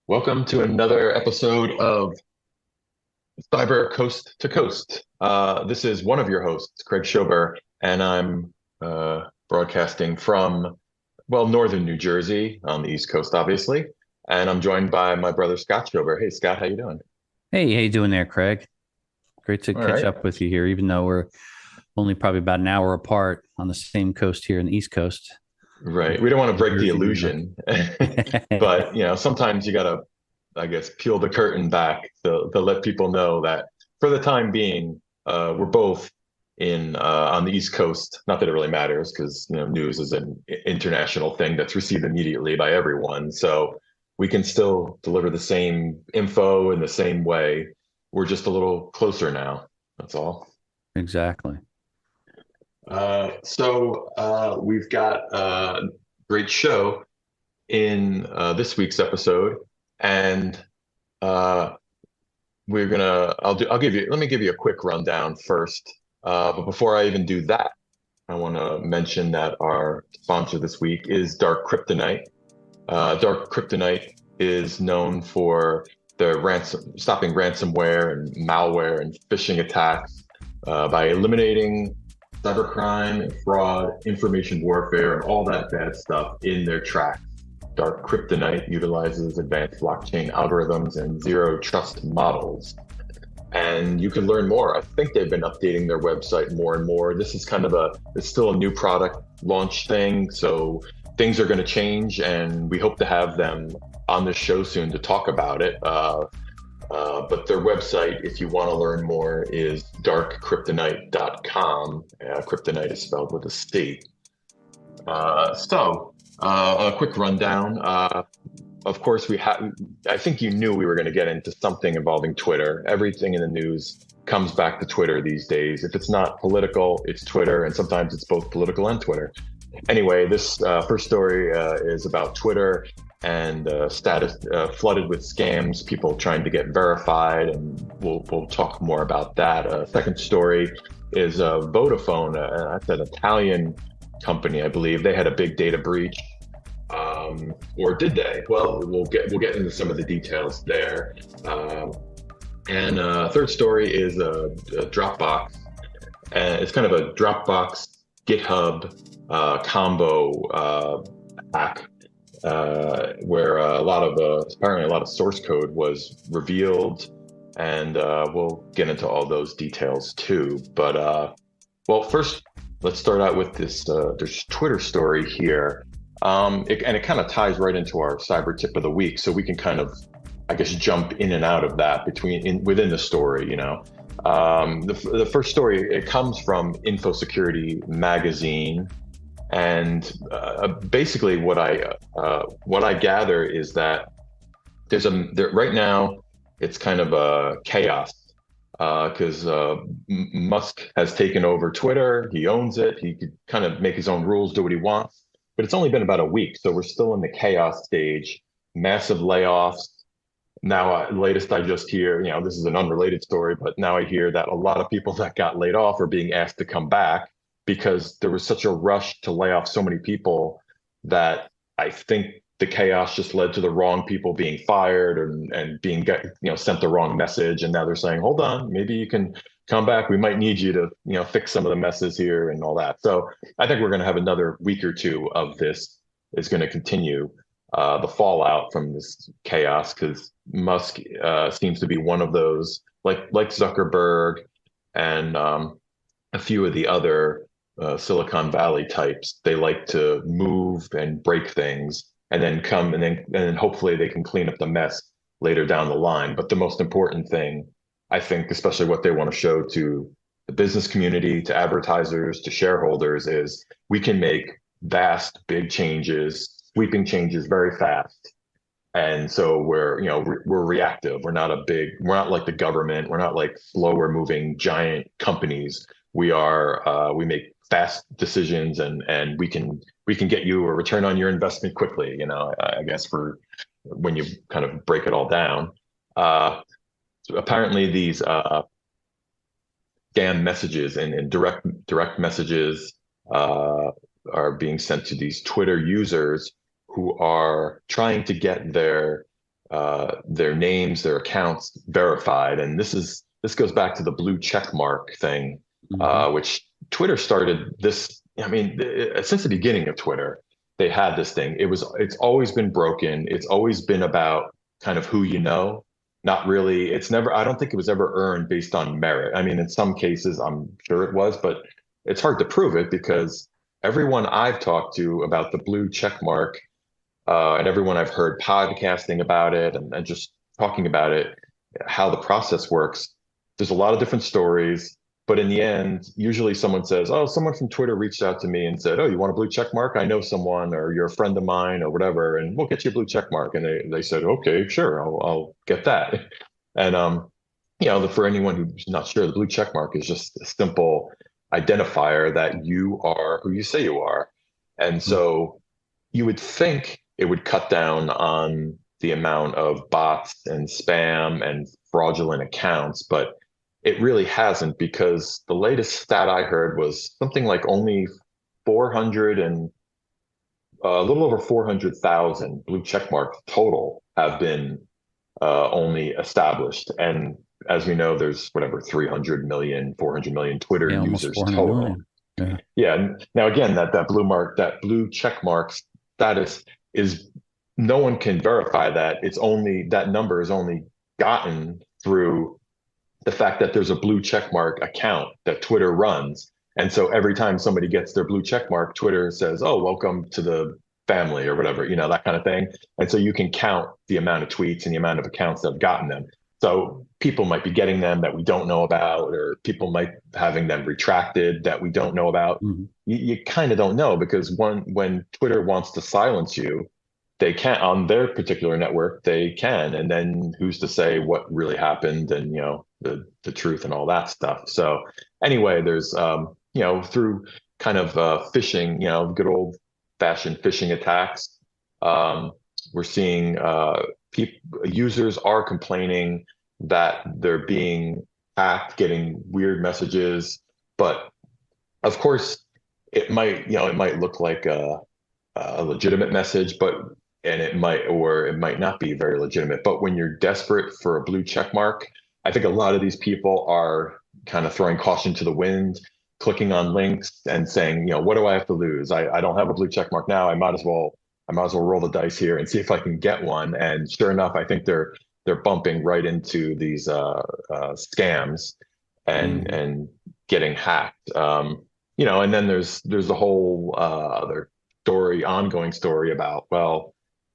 Welcome to another episode of Cyber Coast to Coast. This is one of your hosts, Craig Schober, and I'm broadcasting from, northern New Jersey on the East Coast, obviously. And I'm joined by my brother, Scott Schober. Hey, Scott, how you doing? Hey, how you doing there, Craig? Great to All catch right. up with you here, even though we're only probably about an hour apart on the same coast here in the East Coast. Right. We don't want to New break the Jersey, New York. illusion, but sometimes you gotta, I guess, peel the curtain back to let people know that for the time being, we're both in on the East Coast. Not that it really matters because news is an international thing that's received immediately by everyone. So we can still deliver the same info in the same way. We're just a little closer now. That's all. Exactly. We've got a great show in this week's episode, and uh, let me give you a quick rundown first. But before I even do that, I want to mention that our sponsor this week is Dark Kryptonite. Dark Kryptonite is known for stopping ransomware and malware and phishing attacks by eliminating cybercrime and fraud, information warfare, and all that bad stuff in their tracks. Dark Kryptonite utilizes advanced blockchain algorithms and zero trust models. And you can learn more. I think they've been updating their website more and more. This is it's still a new product launch thing. So things are going to change, and we hope to have them on the show soon to talk about it. But their website, if you want to learn more, is darkkryptonite.com. Kryptonite is spelled with a C. A quick rundown. Of course, I think you knew we were going to get into something involving Twitter. Everything in the news comes back to Twitter these days. If it's not political, it's Twitter, and sometimes it's both political and Twitter. Anyway, this first story is about Twitter and status flooded with scams, people trying to get verified, and we'll talk more about that. Second story is Vodafone, that's an Italian company, I believe. They had a big data breach, or did they? Well, we'll get into some of the details there. And third story is a Dropbox. It's kind of a Dropbox GitHub combo hack, where apparently a lot of source code was revealed, and we'll get into all those details too. But first, let's start out with this Twitter story here, and it kind of ties right into our cyber tip of the week, so we can kind of, I guess, jump in and out of that within the story. The first story, it comes from Info Security Magazine. And basically, what I gather is that right now it's kind of a chaos because Musk has taken over Twitter. He owns it. He could kind of make his own rules, do what he wants. But it's only been about a week, so we're still in the chaos stage. Massive layoffs. Now, latest I just hear, this is an unrelated story, but now I hear that a lot of people that got laid off are being asked to come back because there was such a rush to lay off so many people that I think the chaos just led to the wrong people being fired and being sent the wrong message. And now they're saying, hold on, maybe you can come back. We might need you to fix some of the messes here and all that. So I think we're going to have another week or two of this is going to continue, the fallout from this chaos, because Musk seems to be one of those, like Zuckerberg and a few of the other Silicon Valley types. They like to move and break things and then and then hopefully they can clean up the mess later down the line. But the most important thing, I think, especially what they want to show to the business community, to advertisers, to shareholders, is we can make vast, big changes, sweeping changes very fast. And so we're reactive. We're not like the government. We're not like slower moving giant companies. We make fast decisions, and we can get you a return on your investment quickly, I guess, for when you kind of break it all down. So apparently these scam messages and direct messages are being sent to these Twitter users who are trying to get their their names, their accounts verified. And this goes back to the blue check mark thing, Hmm. which Twitter started this. I mean, since the beginning of Twitter, they had this thing. It's always been broken. It's always been about kind of who you know, not really. It's never. I don't think it was ever earned based on merit. I mean, in some cases, I'm sure it was, but it's hard to prove it because everyone I've talked to about the blue check mark and everyone I've heard podcasting about it and just talking about it, how the process works. There's a lot of different stories, but in the end, usually someone says, "Oh, someone from Twitter reached out to me and said, 'Oh, you want a blue check mark? I know someone, or you're a friend of mine, or whatever, and we'll get you a blue check mark." And they said, "Okay, sure, I'll get that." And for anyone who's not sure, the blue check mark is just a simple identifier that you are who you say you are, and so you would think it would cut down on the amount of bots and spam and fraudulent accounts, but it really hasn't because the latest stat I heard was something like only 400 and a little over 400,000 blue check marks total have been only established. And as we know, there's whatever 300 million, 400 million Twitter Yeah, almost users 400 total. million. Yeah. Yeah. Now again, that blue check mark status is no one can verify that. It's only that number is only gotten through the fact that there's a blue check mark account that Twitter runs. And so every time somebody gets their blue check mark, Twitter says, "Oh, welcome to the family," or whatever, that kind of thing. And so you can count the amount of tweets and the amount of accounts that have gotten them. So people might be getting them that we don't know about, or people might having them retracted that we don't know about. Mhm. You kind of don't know because when Twitter wants to silence you, they can on their particular network, they can. And then who's to say what really happened and the truth and all that stuff. So anyway, there's through kind of phishing, good old fashioned phishing attacks. We're seeing users are complaining that they're being hacked, getting weird messages, but of course it might look like a legitimate message, but and it might not be very legitimate. But when you're desperate for a blue check mark, I think a lot of these people are kind of throwing caution to the wind, clicking on links and saying, what do I have to lose? I don't have a blue check mark now. I might as well roll the dice here and see if I can get one. And sure enough, I think they're bumping right into these scams Mhm. and getting hacked. And then there's the whole other ongoing story about, well,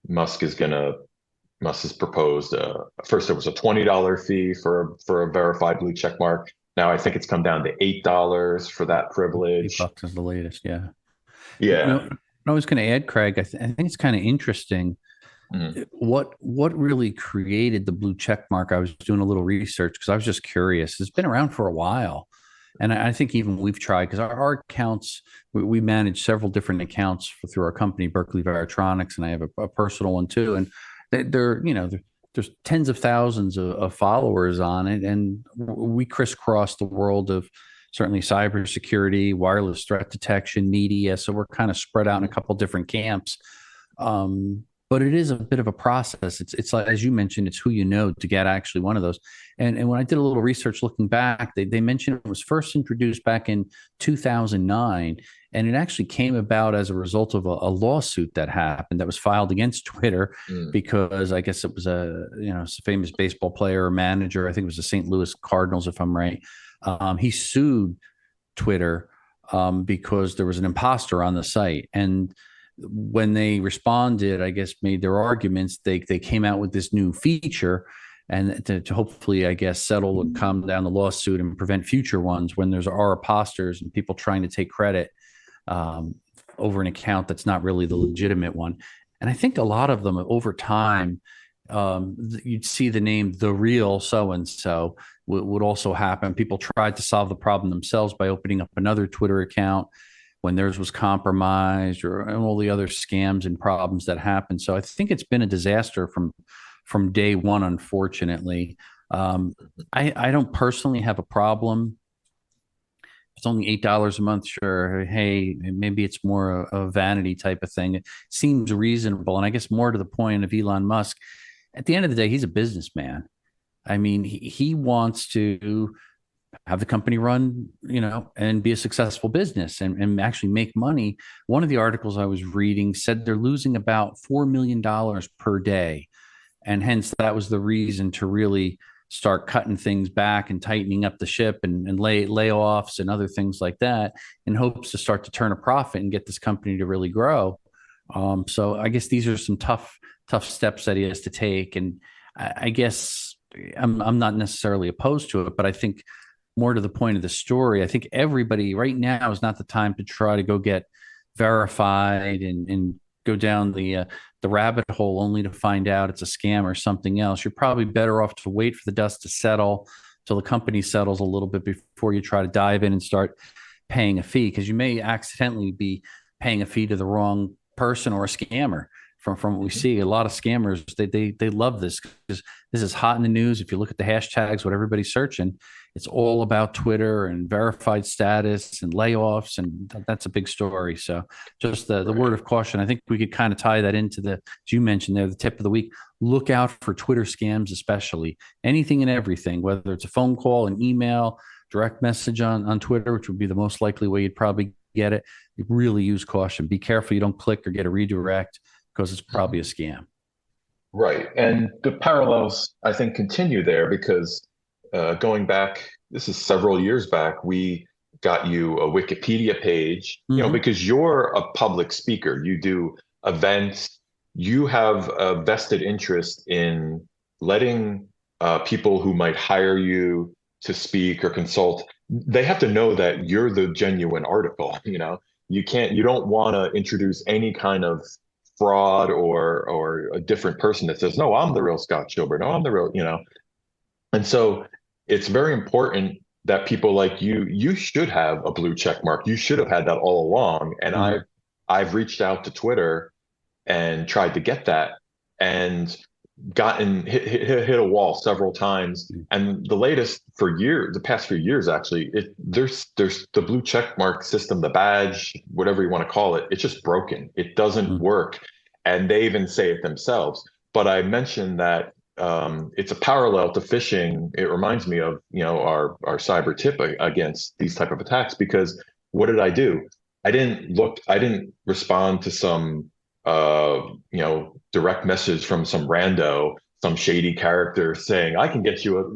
Musk is gonna Musk has proposed. First, there was a $20 fee for a verified blue check mark. Now I think it's come down to $8 for that Eight privilege. bucks is the latest. Yeah. Yeah. No, I was going to add, Craig. I think it's kind of interesting Mhm. what really created the blue check mark. I was doing a little research because I was just curious. It's been around for a while, and I think even we've tried because our accounts we manage several different accounts through our company, Berkeley Veritronics, and I have a personal one too. And there's tens of thousands of followers on it, and we crisscross the world of certainly cybersecurity, wireless threat detection, media. So we're kind of spread out in a couple different camps. But it is a bit of a process. It's like, as you mentioned, it's who you know to get actually one of those. And when I did a little research looking back, they mentioned it was first introduced back in 2009. And it actually came about as a result of a lawsuit that happened that was filed against Twitter Mm. because I guess it was a famous baseball player or manager. I think it was the St. Louis Cardinals, if I'm right. He sued Twitter because there was an imposter on the site. And when they responded, I guess made their arguments, they came out with this new feature and to hopefully, I guess, settle and calm down the lawsuit and prevent future ones when there's are imposters and people trying to take credit um, over an account that's not really the legitimate one. And I think a lot of them over time, you'd see the name the real so and so would also happen. People tried to solve the problem themselves by opening up another Twitter account when theirs was compromised or and all the other scams and problems that happened. So I think it's been a disaster from day one, unfortunately. Um, I don't personally have a problem. It's only $8 a month. Sure. Hey, maybe it's more a vanity type of thing. It seems reasonable. And I guess more to the point of Elon Musk, at the end of the day, he's a businessman. I mean, he wants to have the company run, and be a successful business and actually make money. One of the articles I was reading said they're losing about $4 million per day. And hence that was the reason to really start cutting things back and tightening up the ship and layoffs and other things like that in hopes to start to turn a profit and get this company to really grow. So I guess these are some tough steps that he has to take. And I guess I'm not necessarily opposed to it, but I think more to the point of the story, I think everybody right now is not the time to try to go get verified and go down the rabbit hole only to find out it's a scam or something else. You're probably better off to wait for the dust to settle till the company settles a little bit before you try to dive in and start paying a fee, because you may accidentally be paying a fee to the wrong person or a scammer. From what we see, a lot of scammers, they love this because this is hot in the news. If you look at the hashtags, what everybody's searching, it's all about Twitter and verified status and layoffs, and that's a big story. So just the word of caution. I think we could kind of tie that into as you mentioned there, the tip of the week. Look out for Twitter scams, especially anything and everything, whether it's a phone call, an email, direct message on Twitter, which would be the most likely way you'd probably get it. You really use caution. Be careful you don't click or get a redirect, because it's probably a scam. Right. And the parallels, I think, continue there because going back, this is several years back, we got you a Wikipedia page, because you're a public speaker. You do events. You have a vested interest in letting people who might hire you to speak or consult, they have to know that you're the genuine article. You don't want to introduce any kind of fraud or a different person that says, no, I'm the real Scott Gilbert. No, I'm the real, And so it's very important that people like you should have a blue check mark. You should have had that all along. And I've reached out to Twitter and tried to get that and gotten hit a wall several times. And the latest the past few years, actually, there's the blue check mark system, the badge, whatever you want to call it. It's just broken. It doesn't work. And they even say it themselves. But I mentioned that it's a parallel to phishing. It reminds me of, our cyber tip against these type of attacks, because what did I do? I didn't respond to some direct message from some rando, some shady character saying, I can get you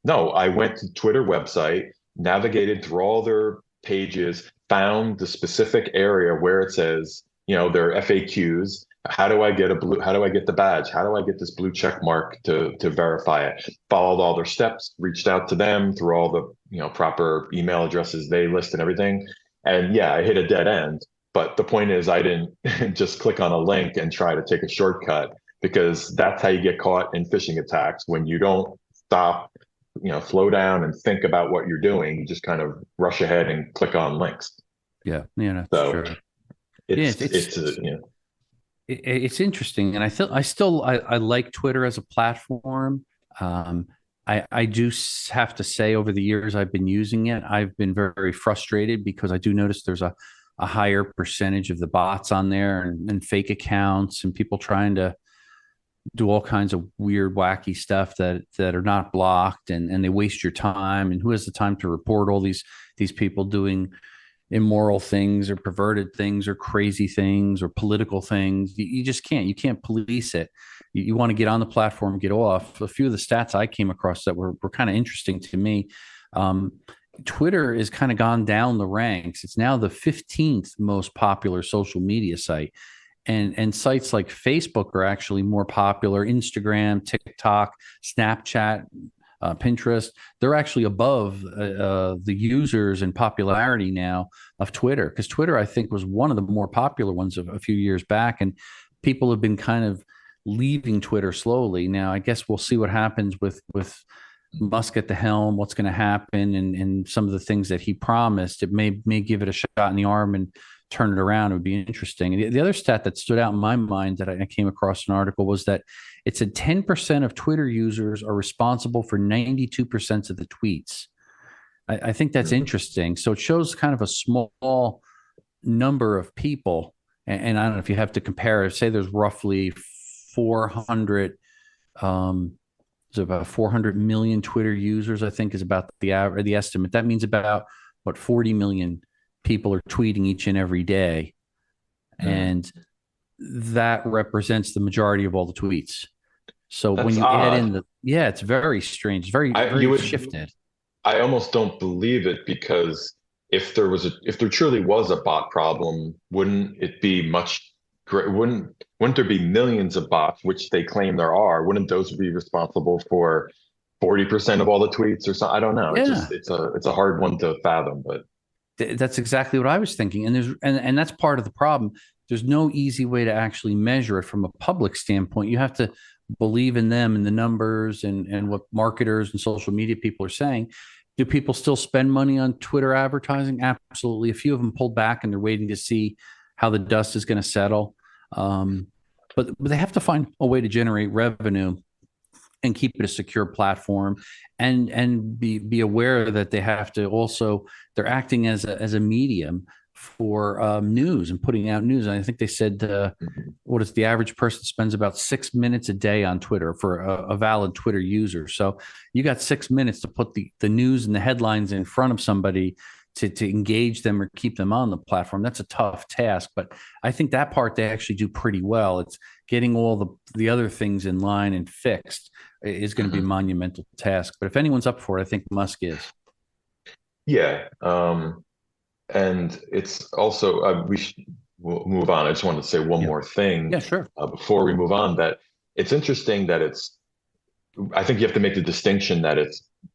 no, I went to Twitter website, navigated through all their pages, found the specific area where it says, their FAQs. How do I get the badge? How do I get this blue check mark to verify it? Followed all their steps, reached out to them through all the, proper email addresses they list and everything. And yeah, I hit a dead end. But the point is, I didn't just click on a link and try to take a shortcut, because that's how you get caught in phishing attacks. When you don't stop, slow down and think about what you're doing, you just kind of rush ahead and click on links. Yeah, that's so true. It's interesting, and I like Twitter as a platform. I do have to say, over the years I've been using it, I've been very, very frustrated because I do notice there's a higher percentage of the bots on there and fake accounts and people trying to do all kinds of weird, wacky stuff that are not blocked, and they waste your time. And who has the time to report all these people doing immoral things or perverted things or crazy things or political things? You just can't. You can't police it. You want to get on the platform, get off. A few of the stats I came across that were kind of interesting to me. Twitter has kind of gone down the ranks. It's now the 15th most popular social media site. And sites like Facebook are actually more popular. Instagram, TikTok, Snapchat, Pinterest, they're actually above the users and popularity now of Twitter, because Twitter, I think, was one of the more popular ones a few years back. And people have been kind of leaving Twitter slowly. Now, I guess we'll see what happens with Musk at the helm, what's going to happen, and some of the things that he promised. It may give it a shot in the arm and turn it around. It would be interesting. And the other stat that stood out in my mind that I came across an article was that it said 10% of Twitter users are responsible for 92% of the tweets. I think that's interesting. So it shows kind of a small number of people. And I don't know if you have to compare, say there's roughly 400 There's about 400 million Twitter users, I think, is about the estimate. That means about what 40 million people are tweeting each and every day, Mm. and that represents the majority of all the tweets. So when That's you add in odd. yeah, it's very strange, very You very would shifted. I almost don't believe it because if there truly was a bot problem, wouldn't it be much wouldn't there be millions of bots, which they claim there are? Wouldn't those be responsible for 40% of all the tweets or something? I don't know. Yeah, It's a hard one to fathom, but that's exactly what I was thinking, and and that's part of the problem. There's no easy way to actually measure it from a public standpoint. You have to believe in them and the numbers and what marketers and social media people are saying. Do people still spend money on Twitter advertising? Absolutely. A few of them pulled back and they're waiting to see how the dust is going to settle. Um, but they have to find a way to generate revenue and keep it a secure platform, and be aware that they have to also, they're acting as a medium for news and putting out news. And I think they said mhm. what is the average person spends about 6 minutes a day on Twitter for a valid Twitter user. So you got 6 minutes to put the news and the headlines in front of somebody to engage them or keep them on the platform. That's a tough task, but I think that part they actually do pretty well. It's getting all the other things in line and fixed is going to be a Mhm. monumental task. But if anyone's up for it, I think Musk is. Yeah. And it's also we'll move on. I just wanted to say one Yeah. more thing Yeah, sure. before we move on, that it's interesting that I think you have to make the distinction that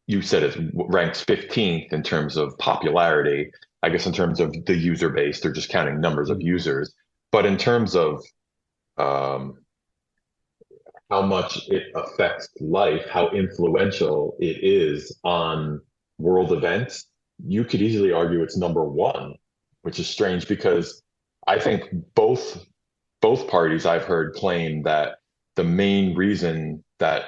you said it ranks 15th in terms of popularity. I guess in terms of the user base, they're just counting numbers of Mhm. users. But in terms of um, how much it affects life, how influential it is on world events, you could easily argue it's number one, which is strange because I think both parties I've heard claim that the main reason that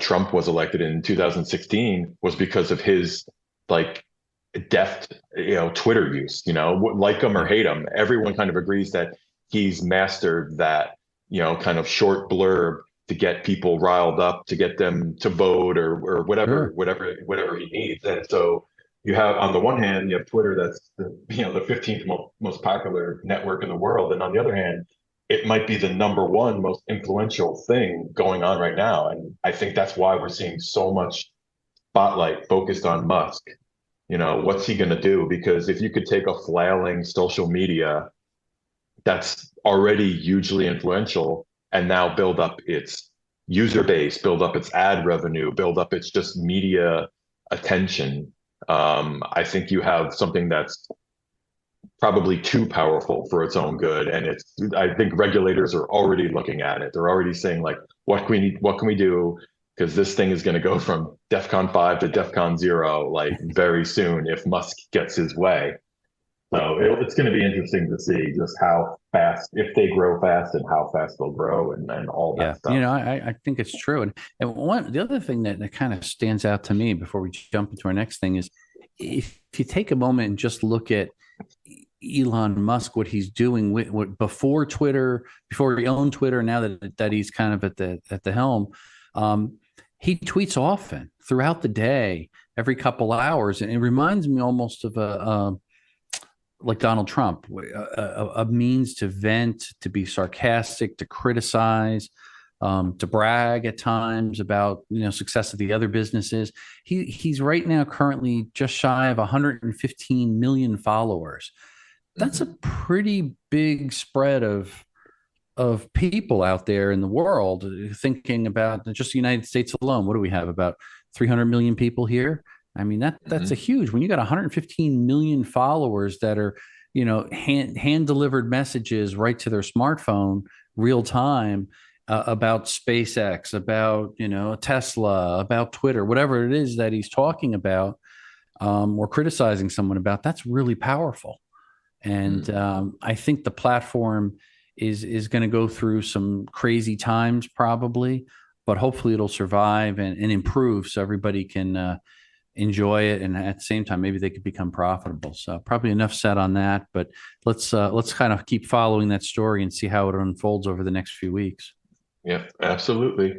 Trump was elected in 2016 was because of his like deft, Twitter use. Like him or Yeah. hate him, everyone kind of agrees that he's mastered that, kind of short blurb to get people riled up, to get them to vote or Sure. whatever he needs. And so you have, on the one hand, you have Twitter, that's the 15th most popular network in the world, and on the other hand, it might be the number one most influential thing going on right now. And I think that's why we're seeing so much spotlight focused on Musk. What's he going to do? Because if you could take a flailing social media that's already hugely influential and now build up its user base, build up its ad revenue, build up its just media attention, I think you have something that's probably too powerful for its own good. And I think regulators are already looking at it. They're already saying, like, what can we do? Because this thing is going to go from DEFCON 5 to DEFCON 0 like very soon if Musk gets his way. So it's going to be interesting to see just how fast, if they grow fast, and how fast they'll grow, and all that Yeah, stuff. I think it's true, and one the other thing that kind of stands out to me before we jump into our next thing is if you take a moment and just look at Elon Musk, what he's doing before Twitter, before he owned Twitter, now that he's kind of at the helm, um, he tweets often throughout the day, every couple hours, and it reminds me almost of a like Donald Trump, a means to vent, to be sarcastic, to criticize, to brag at times about success of the other businesses. He's right now currently just shy of 115 million followers. That's a Mhm. pretty big spread of people out there in the world thinking about just the United States alone. What do we have? About 300 million people here. I mean, that's a Mhm. huge, when you got 115 million followers that are, hand delivered messages right to their smartphone real time, about SpaceX, about, Tesla, about Twitter, whatever it is that he's talking about, or criticizing someone about. That's really powerful. And Mhm. I think the platform is going to go through some crazy times probably, but hopefully it'll survive and improve so everybody can enjoy it, and at the same time maybe they could become profitable. So probably enough said on that, but let's kind of keep following that story and see how it unfolds over the next few weeks. Yeah, absolutely.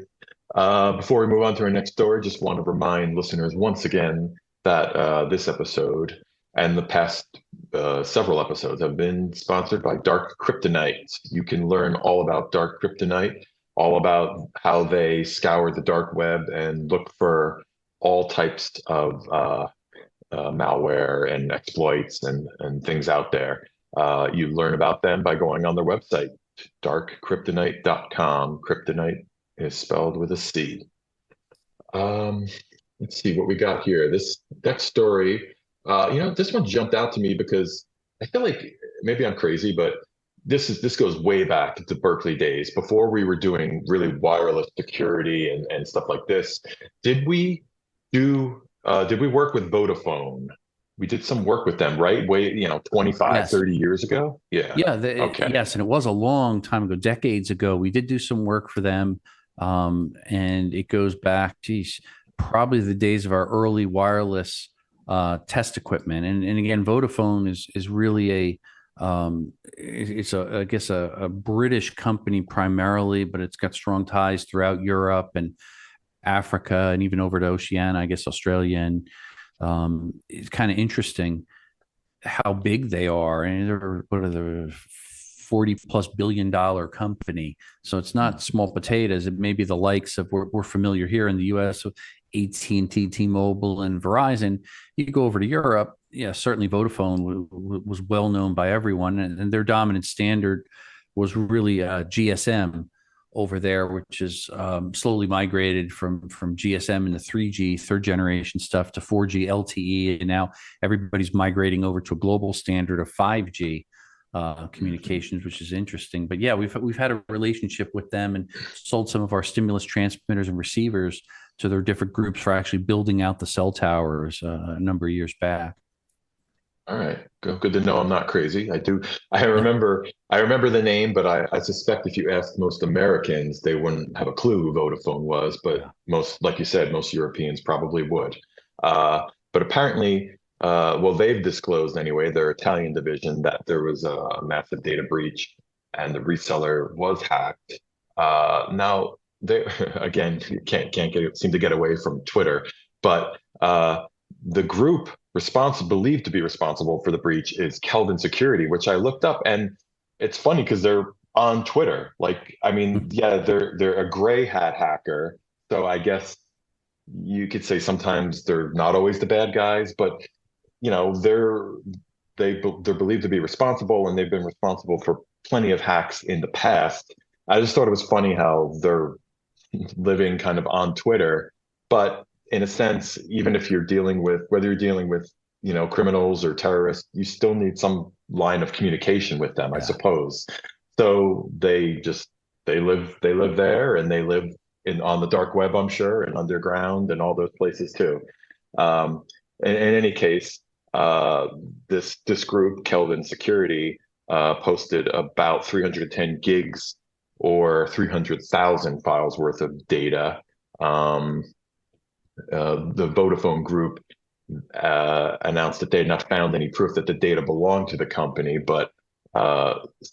Before we move on to our next story, just want to remind listeners once again that this episode and the past several episodes have been sponsored by Dark Kryptonite. You can learn all about Dark Kryptonite, all about how they scour the dark web and look for all types of malware and exploits and things out there. You learn about them by going on their website, darkkryptonite.com. Kryptonite is spelled with a C. Um, let's see what we got here. This next story, this one jumped out to me because I feel like maybe I'm crazy, but this goes way back to Berkeley days before we were doing really wireless security and stuff like this. Did we did we work with Vodafone? We did some work with them, right? Way, 25, Yes. 30 years ago. Yeah. Yeah. Okay. Yes. And it was a long time ago, decades ago. We did do some work for them. And it goes back, geez, probably the days of our early wireless test equipment. And again, Vodafone is really it's I guess a British company primarily, but it's got strong ties throughout Europe and Africa and even over to Oceania, I guess Australia. And it's kind of interesting how big they are. And they're, what are the 40+ billion-dollar company. So it's not small potatoes. It may be the likes of we're familiar here in the US with AT&T, T-Mobile, and Verizon. You go over to Europe, yeah, certainly Vodafone was well known by everyone, and their dominant standard was really GSM over there, which is slowly migrated from GSM into 3G, third generation stuff, to 4G LTE, and now everybody's migrating over to a global standard of 5G communications, which is interesting. But yeah, we've had a relationship with them and sold some of our stimulus transmitters and receivers to their different groups for actually building out the cell towers a number of years back. All right. Good to know I'm not crazy. I do. I Yeah, remember. I remember the name, but I suspect if you asked most Americans, they wouldn't have a clue who Vodafone was. But yeah, most, like you said, most Europeans probably would. But apparently, well, they've disclosed anyway, their Italian division, that there was a massive data breach and the reseller was hacked. Now, they again, you seem to get away from Twitter, but the group believed to be responsible for the breach is Kelvin Security, which I looked up, and it's funny because they're on Twitter. Like, I mean, yeah, they're a gray hat hacker, so I guess you could say sometimes they're not always the bad guys, but they're believed to be responsible, and they've been responsible for plenty of hacks in the past. I just thought it was funny how they're living kind of on Twitter, but in a sense, even if you're dealing with whether you're dealing with criminals or terrorists, you still need some line of communication with them, I yeah. suppose. So they live there, and they live in on the dark web, I'm sure, and underground and all those places too. Um, in any case, uh, this group, Kelvin Security, posted about 310 gigs or 300,000 files worth of data. Um, the Vodafone Group announced that they had not found any proof that the data belonged to the company, but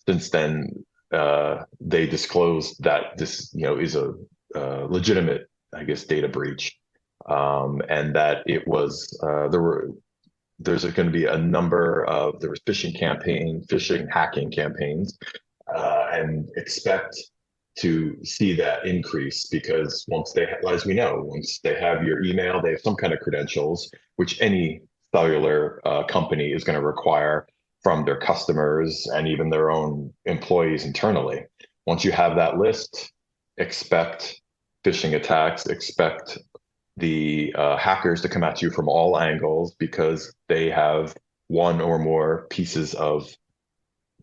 since then they disclosed that this, is a legitimate, I guess, data breach, and that it was there's going to be a number of there was phishing hacking campaigns, and expect to see that increase because as we know, once they have your email, they have some kind of credentials, which any cellular company is going to require from their customers and even their own employees internally. Once you have that list, expect phishing attacks, expect the hackers to come at you from all angles because they have one or more pieces of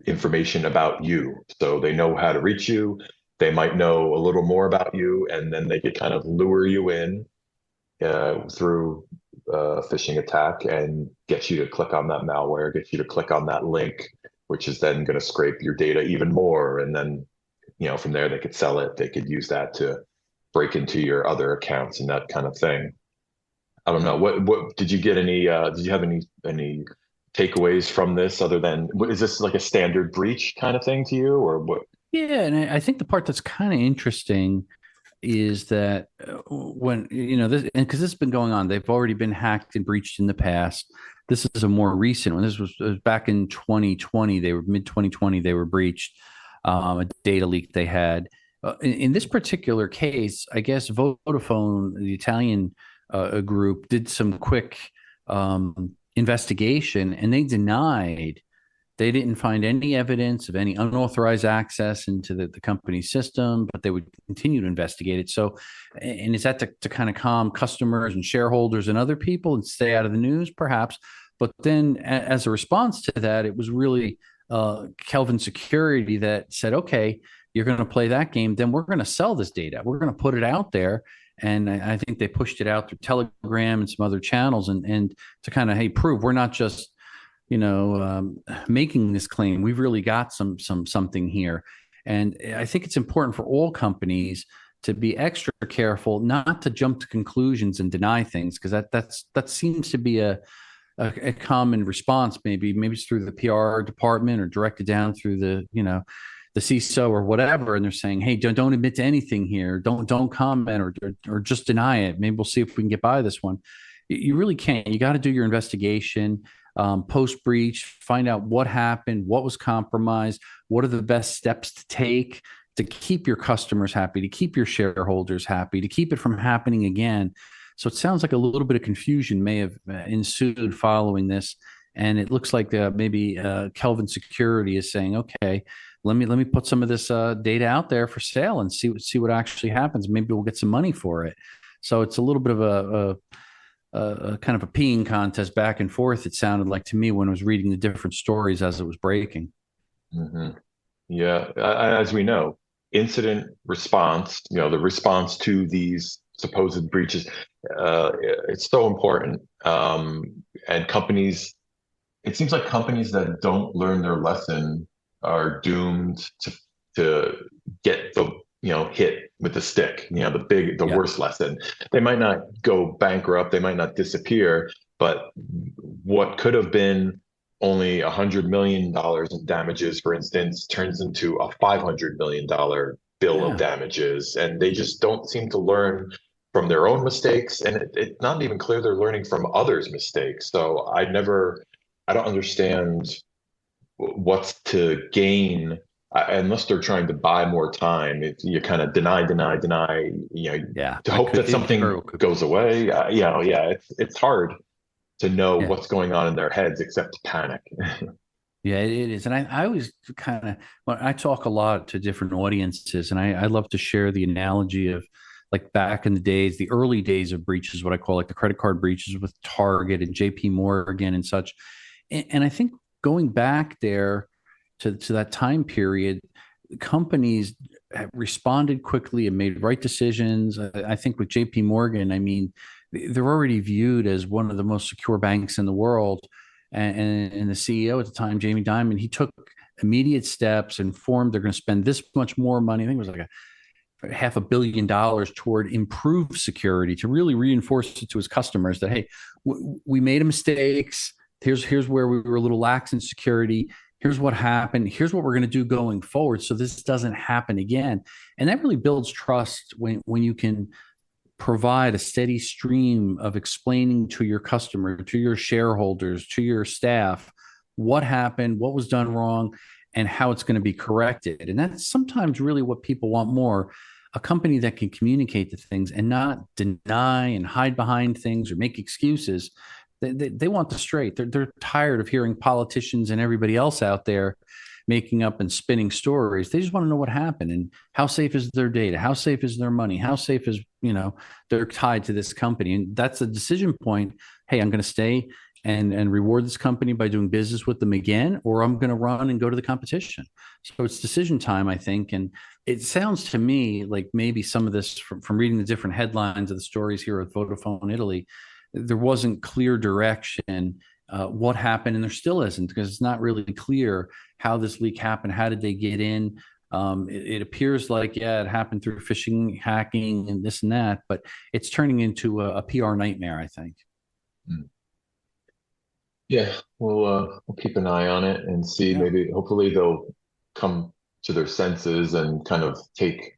information about you. So they know how to reach you. They might know a little more about you, and then they could kind of lure you in through phishing attack and get you to click on that malware, get you to click on that link, which is then going to scrape your data even more. And then, from there, they could sell it. They could use that to break into your other accounts and that kind of thing. I don't know. What did you get any? Did you have any takeaways from this other than is this like a standard breach kind of thing to you or what? Yeah, and I think the part that's kind of interesting is that when, this, and because this has been going on, they've already been hacked and breached in the past. This is a more recent one. This was back in 2020. They were mid 2020. They were breached. A data leak they had. In this particular case, I guess Vodafone, the Italian group, did some quick investigation, and they denied. They didn't find any evidence of any unauthorized access into the company's system, but they would continue to investigate it. So, and is that to kind of calm customers and shareholders and other people and stay out of the news, perhaps? But then, as a response to that, it was really Kelvin Security that said, "Okay, you're going to play that game. Then we're going to sell this data. We're going to put it out there." And I think they pushed it out through Telegram and some other channels, and to kind of, hey, prove we're not just making this claim. We've really got something here. And I think it's important for all companies to be extra careful, not to jump to conclusions and deny things, because that seems to be a common response. Maybe it's through the PR department or directed down through the CISO or whatever, and they're saying, hey, don't admit to anything here, don't comment or just deny it. Maybe we'll see if we can get by this one. You really can't. You got to do your investigation. Post breach, find out what happened, what was compromised, what are the best steps to take to keep your customers happy, to keep your shareholders happy, to keep it from happening again. So it sounds like a little bit of confusion may have ensued following this, and it looks like maybe Kelvin Security is saying, okay, let me put some of this data out there for sale and see what actually happens. Maybe we'll get some money for it. So it's a little bit of a kind of a peeing contest back and forth, it sounded like to me when I was reading the different stories as it was breaking. Mm-hmm. Yeah, as we know, incident response, the response to these supposed breaches, it's so important. And companies, it seems like companies that don't learn their lesson are doomed to get the hit with the stick, the worst lesson. They might not go bankrupt, they might not disappear, but what could have been only $100 million in damages, for instance, turns into a $500 million bill of damages. And they just don't seem to learn from their own mistakes. And it's not even clear they're learning from others' mistakes. So I don't understand what's to gain unless they're trying to buy more time. If you kind of deny, to hope that something goes away. It's hard to know what's going on in their heads except to panic. Yeah, it is. And I always I talk a lot to different audiences, and I love to share the analogy of like back in the days, the early days of breaches, what I call like the credit card breaches with Target and JP Morgan and such. And I think going back there to that time period, companies have responded quickly and made right decisions. I think with JP Morgan, I mean, they're already viewed as one of the most secure banks in the world. And the CEO at the time, Jamie Dimon, he took immediate steps and formed they're going to spend this much more money. I think it was like $500 million toward improved security to really reinforce it to his customers that, hey, we made mistakes. Here's where we were a little lax in security. Here's what happened. Here's what we're going to do going forward so this doesn't happen again. And that really builds trust when you can provide a steady stream of explaining to your customer, to your shareholders, to your staff, what happened, what was done wrong, and how it's going to be corrected. And that's sometimes really what people want more, a company that can communicate the things and not deny and hide behind things or make excuses. They want the straight. They're tired of hearing politicians and everybody else out there making up and spinning stories. They just want to know what happened and how safe is their data, how safe is their money, how safe is they're tied to this company. And that's a decision point. Hey, I'm going to stay and reward this company by doing business with them again, or I'm going to run and go to the competition. So it's decision time, I think. And it sounds to me like maybe some of this from reading the different headlines of the stories here at Vodafone Italy, there wasn't clear direction what happened, and there still isn't, because it's not really clear how this leak happened. How did they get in? It appears like, it happened through phishing, hacking, and this and that, but it's turning into a PR nightmare, I think. Yeah, we'll keep an eye on it and see. Maybe, hopefully, they'll come to their senses and kind of take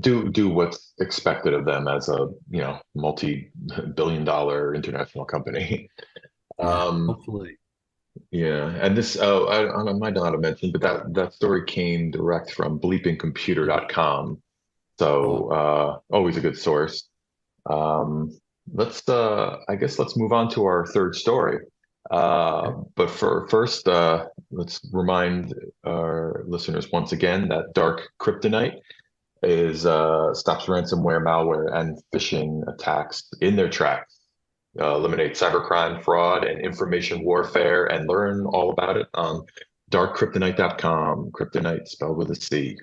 do what's expected of them as a multi-billion-dollar international company. Yeah, Um, hopefully. yeah, and this I might not have mentioned, but that story came direct from bleepingcomputer.com. So Oh, always a good source. Um, let's I guess let's move on to our third story. okay. But for first, let's remind our listeners once again that dark kryptonite is stops ransomware, malware, and phishing attacks in their tracks. Eliminate cybercrime, fraud, and information warfare, and learn all about it on darkkryptonite.com. Kryptonite spelled with a C.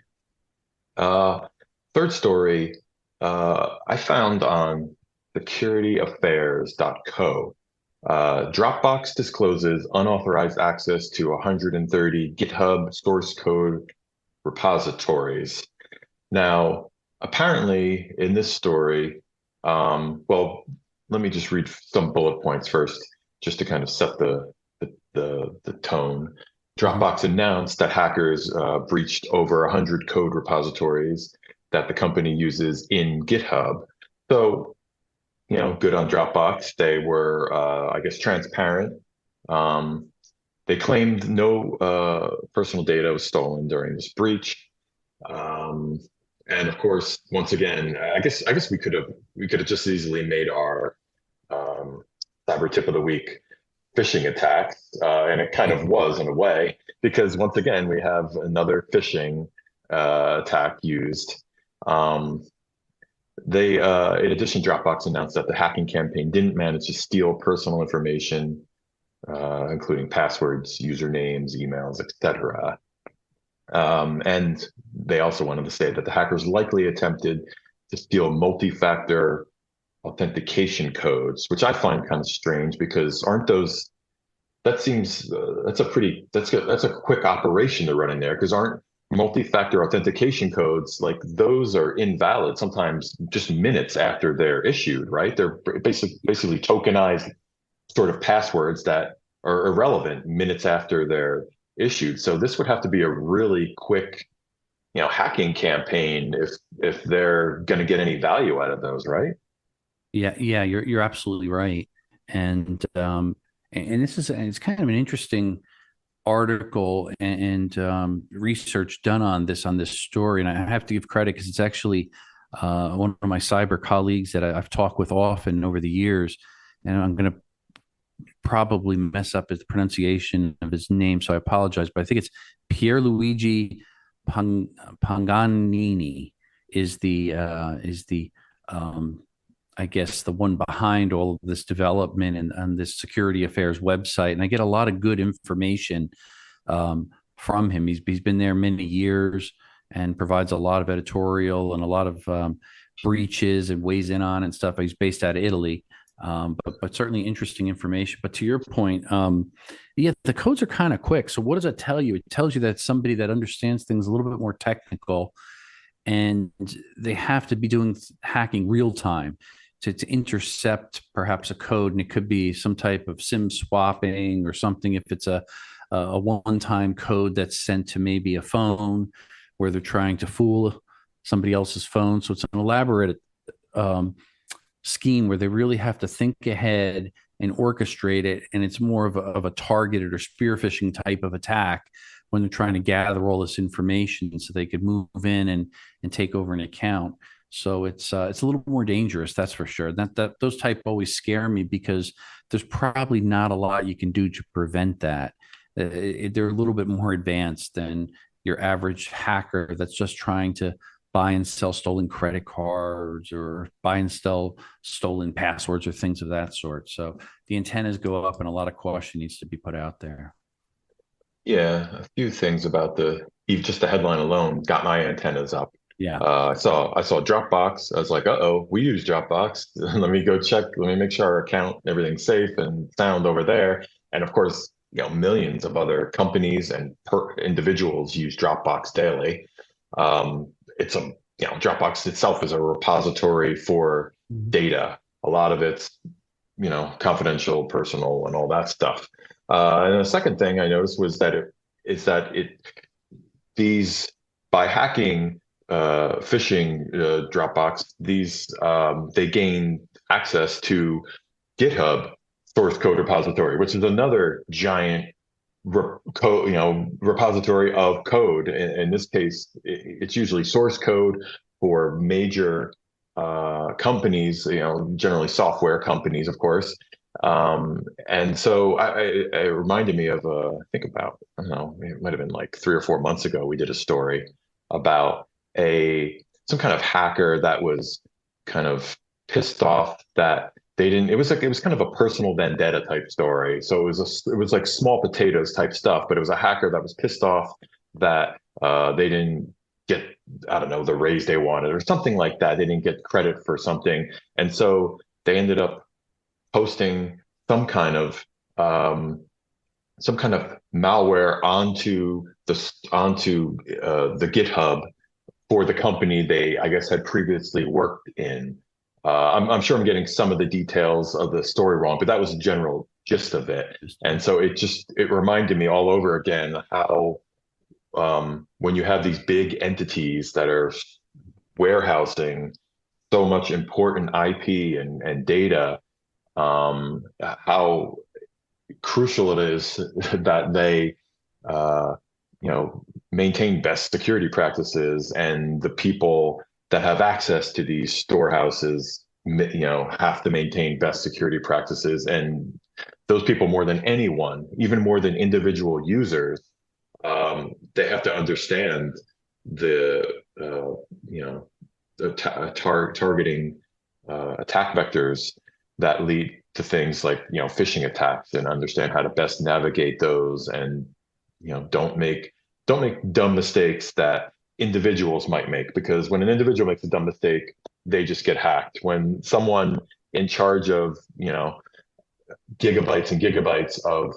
Uh, Third story, I found on securityaffairs.co. Dropbox discloses unauthorized access to 130 GitHub source code repositories. Now, apparently, in this story, well, let me just read some bullet points first, just to kind of set the tone. Mhm. Dropbox announced that hackers breached over 100 code repositories that the company uses in GitHub. So, good on Dropbox. They were, I guess, transparent. Um, they claimed no personal data was stolen during this breach. Um, and of course, once again, I guess we could have just easily made our um, cyber tip of the week phishing attacks, and it kind Yeah. of was in a way because once again we have another phishing attack used. Um, in addition, Dropbox announced that the hacking campaign didn't manage to steal personal information, including passwords, usernames, emails, etc. And they also wanted to say that the hackers likely attempted to steal multi-factor authentication codes, which I find kind of strange because aren't those? That seems that's a quick operation to run in there because aren't multi-factor authentication codes like those are invalid sometimes just minutes after they're issued, right? They're basically tokenized sort of passwords that are irrelevant minutes after they're issued. So this would have to be a really quick, hacking campaign if they're going to get any value out of those, right? Yeah, yeah, you're absolutely right. And this is it's kind of an interesting article and research done on this story. And I have to give credit because it's actually one of my cyber colleagues that I've talked with often over the years. And I'm going to probably mess up his pronunciation of his name, so I apologize. But I think it's Pierluigi Panganini is the I guess the one behind all of this development and on this security affairs website. And I get a lot of good information from him. He's been there many years and provides a lot of editorial and a lot of breaches and weighs in on and stuff. He's based out of Italy, but certainly interesting information. But to your point, yeah, the codes are kind of quick. So what does it tell you? It tells you that somebody that understands things a little bit more technical, and they have to be doing hacking real time to intercept perhaps a code, and it could be some type of SIM swapping or something. If it's a one-time code that's sent to maybe a phone where they're trying to fool somebody else's phone, so it's an elaborate um, scheme where they really have to think ahead and orchestrate it, and it's more of a targeted or spear phishing type of attack when they're trying to gather all this information so they could move in and take over an account. So it's a little more dangerous, that's for sure. That those type always scare me because there's probably not a lot you can do to prevent that. They're a little bit more advanced than your average hacker that's just trying to buy and sell stolen credit cards or buy and sell stolen passwords or things of that sort. So the antennas go up and a lot of caution needs to be put out there. Yeah, a few things about even just the headline alone got my antennas up. Yeah. I saw Dropbox. I was like, uh-oh, we use Dropbox. Let me go check. Let me make sure our account, everything's safe and sound over there. And of course, millions of other companies and individuals use Dropbox daily. It's Dropbox itself is a repository for data. A lot of it's, confidential, personal, and all that stuff. And the second thing I noticed was that it these by hacking phishing Dropbox, they gain access to GitHub source code repository, which is another giant repository of code. In this case, it's usually source code for major companies, generally software companies, of course. And so it reminded me of, I think about, I don't know, it might have been like 3 or 4 months ago, we did a story about some kind of hacker that was kind of pissed off that they didn't, it was kind of a personal vendetta type story. So it was like small potatoes type stuff, but it was a hacker that was pissed off that they didn't get, I don't know, the raise they wanted or something like that. They didn't get credit for something. And so they ended up posting some kind of um, malware onto the GitHub for the company they, I guess, had previously worked in. I'm sure I'm getting some of the details of the story wrong, but that was the general gist of it. And so it reminded me all over again how when you have these big entities that are warehousing so much important IP and data, how crucial it is that they maintain best security practices, and the people that have access to these storehouses have to maintain best security practices. And those people, more than anyone, even more than individual users, they have to understand the targeting attack vectors that lead to things like phishing attacks, and understand how to best navigate those, and don't make dumb mistakes that individuals might make, because when an individual makes a dumb mistake, they just get hacked. When someone in charge of gigabytes and gigabytes of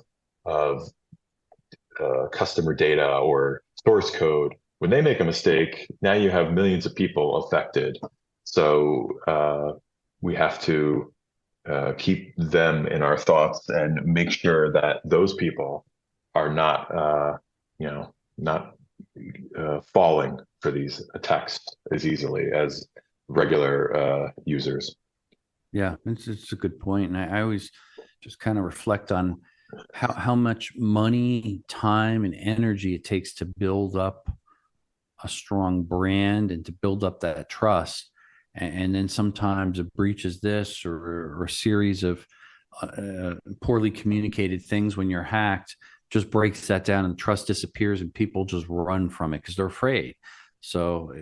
customer data or source code, when they make a mistake, now you have millions of people affected. So we have to keep them in our thoughts and make sure that those people are not falling for these attacks as easily as regular users. Yeah, it's a good point. And I always just kind of reflect on how much money, time, and energy it takes to build up a strong brand and to build up that trust. And then sometimes a breach is this, or a series of poorly communicated things when you're hacked just breaks that down, and trust disappears, and people just run from it because they're afraid. So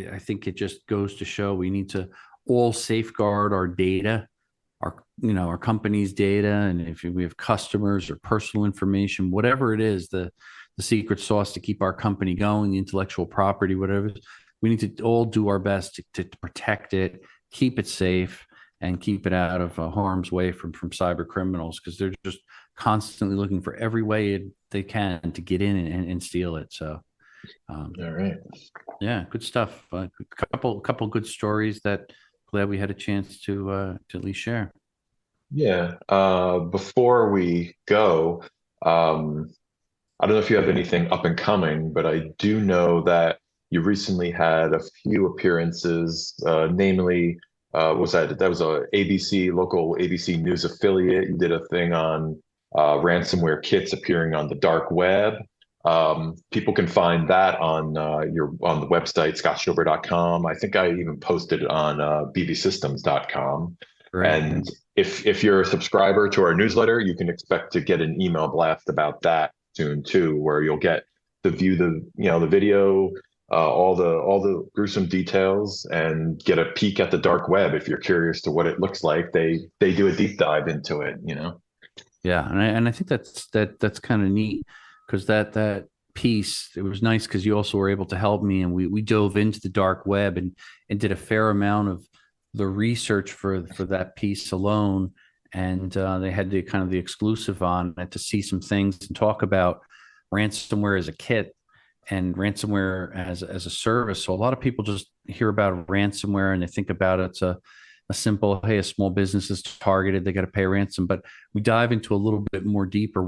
I think it just goes to show we need to all safeguard our data, our company's data, and if we have customers or personal information, whatever it is, the secret sauce to keep our company going, the intellectual property, whatever, we need to all do our best to protect it, keep it safe, and keep it out of harm's way from cyber criminals, because they're just constantly looking for every way they can to get in and steal it. So, all right, yeah, good stuff. Couple good stories that glad we had a chance to at least share. Yeah. Before we go, I don't know if you have anything up and coming, but I do know that you recently had a few appearances, namely, was that was a local ABC News affiliate. You did a thing on ransomware kits appearing on the dark web. People can find that on the website scottschober.com. I think I even posted it on bbsystems.com. Great. And if you're a subscriber to our newsletter, you can expect to get an email blast about that soon too, where you'll get to view the video, all the gruesome details, and get a peek at the dark web if you're curious to what it looks like. They do a deep dive into it. Yeah, and I think that's kind of neat, because that piece, it was nice because you also were able to help me, and we dove into the dark web and did a fair amount of the research for that piece alone, and they had the exclusive on it to see some things and talk about ransomware as a kit and ransomware as a service. So a lot of people just hear about ransomware and they think about it's a simple, hey, a small business is targeted, they got to pay a ransom. But we dive into a little bit more deeper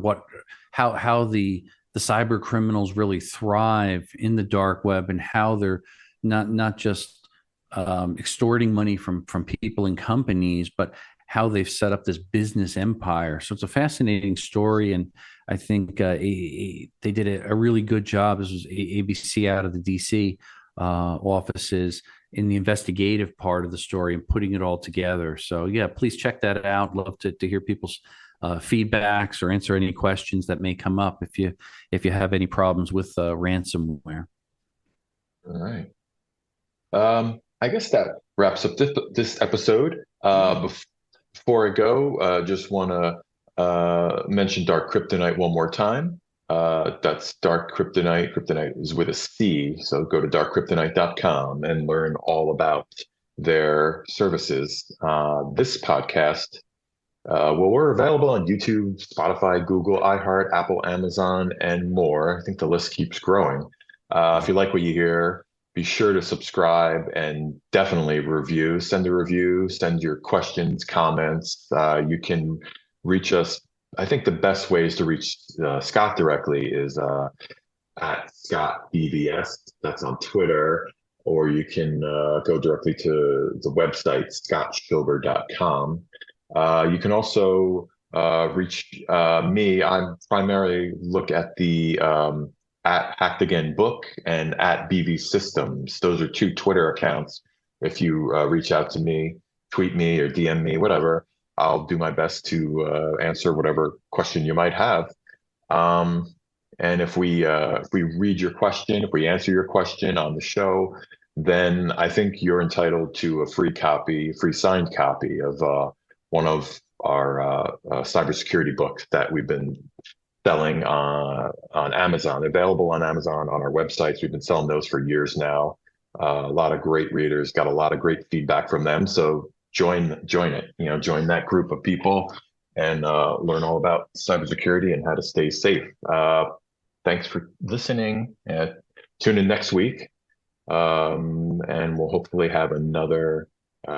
how the cyber criminals really thrive in the dark web, and how they're not just extorting money from people and companies, but how they've set up this business empire. So it's a fascinating story, and I think they did a really good job. This was ABC out of the DC offices in the investigative part of the story and putting it all together. So yeah, please check that out. Love to hear people's feedbacks or answer any questions that may come up if you have any problems with ransomware. All right. I guess that wraps up this episode. Before I go, just want to mention Dark Kryptonite one more time. That's Dark Kryptonite. Kryptonite is with a C. So go to darkkryptonite.com and learn all about their services. This podcast, well, we're available on YouTube, Spotify, Google, iHeart, Apple, Amazon, and more. I think the list keeps growing. If you like what you hear, be sure to subscribe and definitely review. Send a review, send your questions, comments. You can reach us. I think the best ways to reach Scott directly is at Scott BVS. That's on Twitter. Or you can go directly to the website, scottshilber.com. You can also reach me. I primarily look at the at Hacked Again Book and at BV Systems. Those are two Twitter accounts. If you reach out to me, tweet me or DM me, whatever, I'll do my best to answer whatever question you might have. And if we read your question, if we answer your question on the show, then I think you're entitled to a free signed copy of one of our cybersecurity books that we've been selling on Amazon, available on Amazon, on our websites. We've been selling those for years now. A lot of great readers, got a lot of great feedback from them. So join it, join that group of people and learn all about cybersecurity and how to stay safe. Thanks for listening, and tune in next week. And we'll hopefully have another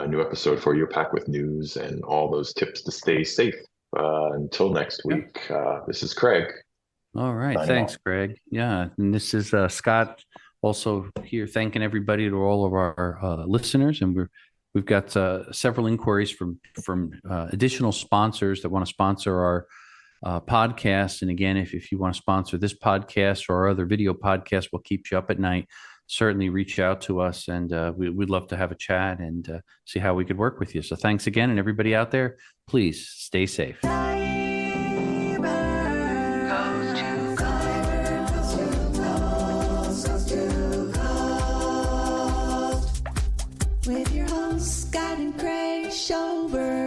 new episode for you, packed with news and all those tips to stay safe. Until next week, this is Craig. All right. Thanks, Craig. Yeah. And this is Scott also here thanking everybody, to all of our listeners. And we've got several inquiries from additional sponsors that want to sponsor our podcast. And again, if you want to sponsor this podcast or our other video podcast, we'll keep you up at night. Certainly reach out to us, and we'd love to have a chat and see how we could work with you. So thanks again, and everybody out there, please stay safe. With your host, Scott and Craig Schober.